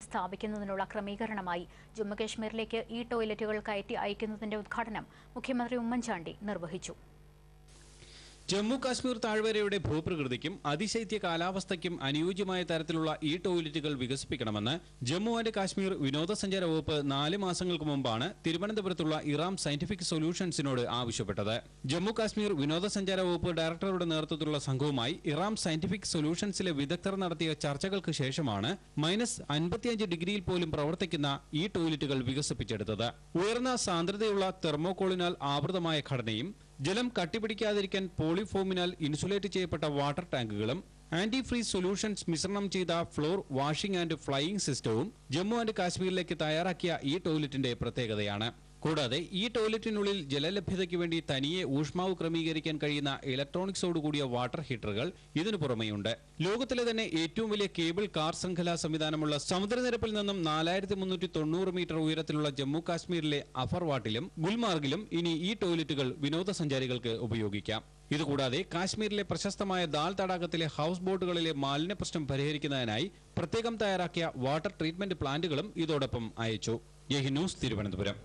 സ്ഥാപിക്കുന്നതിനുള്ള ക്രമീകരണമായി ജമ്മുകശ്മീരിലേക്ക് ഈ ടോയ്ലറ്റുകൾ കയറ്റി അയക്കുന്നതിന്റെ ഉദ്ഘാടനം മുഖ്യമന്ത്രി ഉമ്മൻചാണ്ടി നിർവഹിച്ചു. ജമ്മു കാശ്മീർ താഴ്വരയുടെ ഭൂപ്രകൃതിക്കും അതിശൈത്യ കാലാവസ്ഥയ്ക്കും അനുയോജ്യമായ തരത്തിലുള്ള ഈ ടോയ്ലറ്റുകൾ വികസിപ്പിക്കണമെന്ന് ജമ്മു ആൻഡ് കാശ്മീർ വിനോദസഞ്ചാര വകുപ്പ് 4 മാസങ്ങൾക്ക് മുമ്പാണ് തിരുവനന്തപുരത്തുള്ള ഇറാം സയന്റിഫിക് സൊല്യൂഷൻസിനോട് ആവശ്യപ്പെട്ടത്. ജമ്മു കാശ്മീർ വിനോദസഞ്ചാര വകുപ്പ് ഡയറക്ടറുടെ നേതൃത്വത്തിലുള്ള സംഘവുമായി ഇറാം സയന്റിഫിക് സൊല്യൂഷൻസിലെ വിദഗ്ധർ നടത്തിയ ചർച്ചകൾക്ക് ശേഷമാണ് -55 ഡിഗ്രിയിൽ പോലും പ്രവർത്തിക്കുന്ന ഈ ടോയ്ലറ്റുകൾ വികസിപ്പിച്ചെടുത്തത്. ഉയർന്ന സാന്ദ്രതയുള്ള തെർമോകോളിനാൽ ആവൃതമായ ഘടനയും ജലം കട്ടിപിടിക്കാതിരിക്കാൻ പോളിഫോമിനാൽ ഇൻസുലേറ്റ് ചെയ്യപ്പെട്ട വാട്ടർ ടാങ്കുകളും ആന്റി ഫ്രീസ് സൊല്യൂഷൻസ് മിശ്രണം ചെയ്ത ഫ്ലോർ വാഷിംഗ് ആൻഡ് ഫ്ലൈയിംഗ് സിസ്റ്റവും ജമ്മു ആൻഡ് കാശ്മീരിലേക്ക് തയ്യാറാക്കിയ ഈ ടോയ്ലറ്റിന്റെ പ്രത്യേകതയാണ്. കൂടാതെ ഈ ടോയ്ലറ്റിനുള്ളിൽ ജലലഭ്യതയ്ക്ക് വേണ്ടി തനിയെ ഊഷ്മാവ് ക്രമീകരിക്കാൻ കഴിയുന്ന ഇലക്ട്രോണിക്സോടുകൂടിയ വാട്ടർ ഹീറ്ററുകൾ ഇതിനു പുറമെയുണ്ട്. ലോകത്തിലെ തന്നെ ഏറ്റവും വലിയ കേബിൾ കാർ ശൃംഖലാ സംവിധാനമുള്ള സമുദ്രനിരപ്പിൽ നിന്നും 4390 മീറ്റർ ഉയരത്തിലുള്ള ജമ്മു കാശ്മീരിലെ അഫർവാട്ടിലും ഗുൽമാർഗിലും ഇനി ഈ ടോയ്ലറ്റുകൾ വിനോദസഞ്ചാരികൾക്ക് ഉപയോഗിക്കാം. ഇതുകൂടാതെ കാശ്മീരിലെ പ്രശസ്തമായ ദാൽ തടാകത്തിലെ ഹൌസ് ബോട്ടുകളിലെ മാലിന്യ പ്രശ്നം പരിഹരിക്കുന്നതിനായി പ്രത്യേകം തയ്യാറാക്കിയ വാട്ടർ ട്രീറ്റ്മെന്റ് പ്ലാന്റുകളും ഇതോടൊപ്പം അയച്ചു. ന്യൂസ് തിരുവനന്തപുരം.